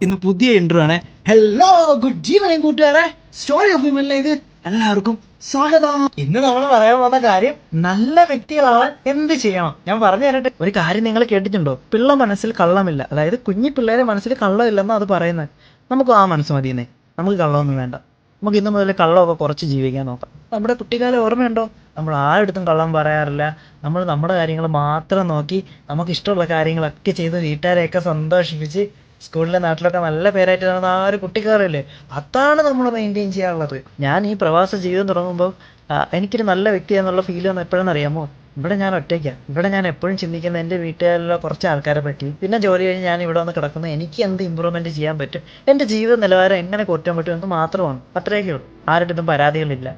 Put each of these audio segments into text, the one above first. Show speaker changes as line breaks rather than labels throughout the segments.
ഇന്ന് പുതിയ ഇൻട്രോ ആണ്. ഹലോ, ഗുഡ് ഈവനിങ് കൂട്ടുകാരെ. സ്റ്റോറി ഓഫ് വിമനിലേക്ക് എല്ലാവർക്കും സ്വാഗതം. ഇന്ന് നമ്മൾ പറയാൻ പോകുന്ന കാര്യം നല്ല വ്യക്തികളാവാൻ എന്ത് ചെയ്യണം. ഞാൻ പറഞ്ഞു തരട്ടെ. ഒരു കാര്യം നിങ്ങൾ കേട്ടിട്ടുണ്ടോ? പിള്ള മനസ്സിൽ കള്ളമില്ല. അതായത് കുഞ്ഞി പിള്ളേരെ മനസ്സിൽ കള്ളമില്ലെന്ന് അത് പറയുന്നത്. നമുക്ക് ആ മനസ്സ് മതിയെന്നേ. നമുക്ക് കള്ളമൊന്നും വേണ്ട. നമുക്ക് ഇന്ന് മുതൽ കള്ളമൊക്കെ കുറച്ച് ജീവിക്കാൻ നോക്കാം. നമ്മുടെ കുട്ടിക്കാലം ഓർമ്മയുണ്ടോ? നമ്മൾ ആരെടുത്തും കള്ളം പറയാറില്ല. നമ്മൾ നമ്മുടെ കാര്യങ്ങൾ മാത്രം നോക്കി നമുക്ക് ഇഷ്ടമുള്ള കാര്യങ്ങളൊക്കെ ചെയ്ത് വീട്ടുകാരെയൊക്കെ സന്തോഷിപ്പിച്ച് സ്കൂളിലെ നാട്ടിലൊക്കെ നല്ല പേരായിട്ട് നടന്ന ആ ഒരു കുട്ടിക്കാലല്ലേ, അതാണ് നമ്മൾ മെയിൻറ്റെയിൻ ചെയ്യാറുള്ളത്. ഞാൻ ഈ പ്രവാസ ജീവിതം തുടങ്ങുമ്പോൾ എനിക്കൊരു നല്ല വ്യക്തി എന്നുള്ള ഫീൽ വന്ന് എപ്പോഴെന്ന് അറിയാമോ? ഇവിടെ ഞാൻ ഒറ്റയ്ക്കാണ്. ഇവിടെ ഞാൻ എപ്പോഴും ചിന്തിക്കുന്നത് എൻ്റെ വീട്ടുകാരിലെ കുറച്ച് ആൾക്കാരെ പറ്റി. പിന്നെ ജോലി കഴിഞ്ഞ് ഞാൻ ഇവിടെ വന്ന് കിടക്കുന്നത് എനിക്ക് എന്ത് ഇമ്പ്രൂവ്മെൻറ്റ് ചെയ്യാൻ പറ്റും, എൻ്റെ ജീവിത നിലവാരം എങ്ങനെ കൂട്ടാൻ പറ്റും എന്ന് മാത്രമാണ്. അത്രയൊക്കെ ഉള്ളൂ. ആരുടെ അടുത്തും പരാതികളില്ല.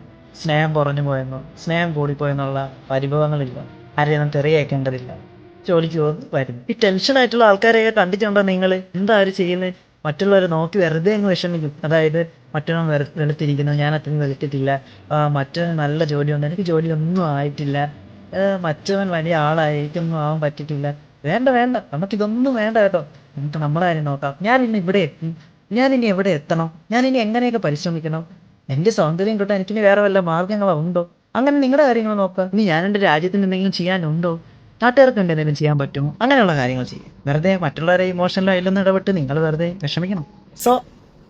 സ്നേഹം കുറഞ്ഞു പോയെന്നോ സ്നേഹം കൂടിപ്പോയെന്നുള്ള പരിഭവങ്ങളില്ല. ആരെയൊന്നും തെറിയേക്കേണ്ടതില്ല. ജോലിക്ക് പോകുന്നു വരുന്നു. ഈ ടെൻഷനായിട്ടുള്ള ആൾക്കാരെയൊക്കെ കണ്ടിട്ടുണ്ടോ നിങ്ങൾ? എന്താ അവർ ചെയ്യുന്നത്? മറ്റുള്ളവരെ നോക്കി വെറുതെ അങ്ങ് വിഷമിക്കും. അതായത് മറ്റവൻ വെളുത്തിരിക്കുന്നു, ഞാൻ അത്രയും വെളുത്തിട്ടില്ല, മറ്റവൻ നല്ല ജോലിയുണ്ട്, എനിക്ക് ജോലിയൊന്നും ആയിട്ടില്ല, മറ്റവൻ വലിയ ആളായി, എനിക്കൊന്നും ആവാൻ പറ്റിയിട്ടില്ല. വേണ്ട വേണ്ട, നമുക്കിതൊന്നും വേണ്ട കേട്ടോ. നമുക്ക് നമ്മുടെ കാര്യം നോക്കാം. ഞാനിന്ന് ഇവിടെ എത്തി, ഞാനിനി എവിടെ എത്തണം, ഞാനിനി എങ്ങനെയൊക്കെ പരിശ്രമിക്കണം, എൻ്റെ സൗന്ദര്യം കിട്ടാൻ എനിക്കിനി വേറെ വല്ല മാർഗ്ഗങ്ങളുണ്ടോ? അങ്ങനെ നിങ്ങളുടെ കാര്യങ്ങൾ നോക്കുക. ഇനി ഞാൻ എൻ്റെ രാജ്യത്തിന് എന്തെങ്കിലും ചെയ്യാനുണ്ടോ? നാട്ടുകാർക്ക് എന്തെങ്കിലും ചെയ്യാൻ പറ്റുമോ? അങ്ങനെയുള്ള കാര്യങ്ങൾ ചെയ്യും. വെറുതെ മറ്റുള്ളവരെ ഇമോഷണലോ അതിലൊന്നും ഇടപെട്ട് നിങ്ങൾ വെറുതെ വിഷമിക്കണം. സോ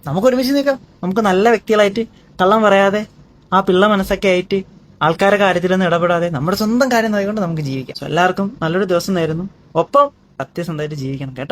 നമുക്ക് ഒരുമിച്ച് നിൽക്കാം. നമുക്ക് നല്ല വ്യക്തികളായിട്ട് കള്ളം പറയാതെ ആ പിള്ള മനസ്സൊക്കെ ആയിട്ട് ആൾക്കാരുടെ കാര്യത്തിലൊന്നും ഇടപെടാതെ നമ്മുടെ സ്വന്തം കാര്യം നോക്കിക്കൊണ്ട് നമുക്ക് ജീവിക്കാം. സോ എല്ലാവർക്കും നല്ലൊരു ദിവസം നേരുന്നു. ഒപ്പം സത്യസന്ധമായിട്ട് ജീവിക്കണം കേട്ടോ.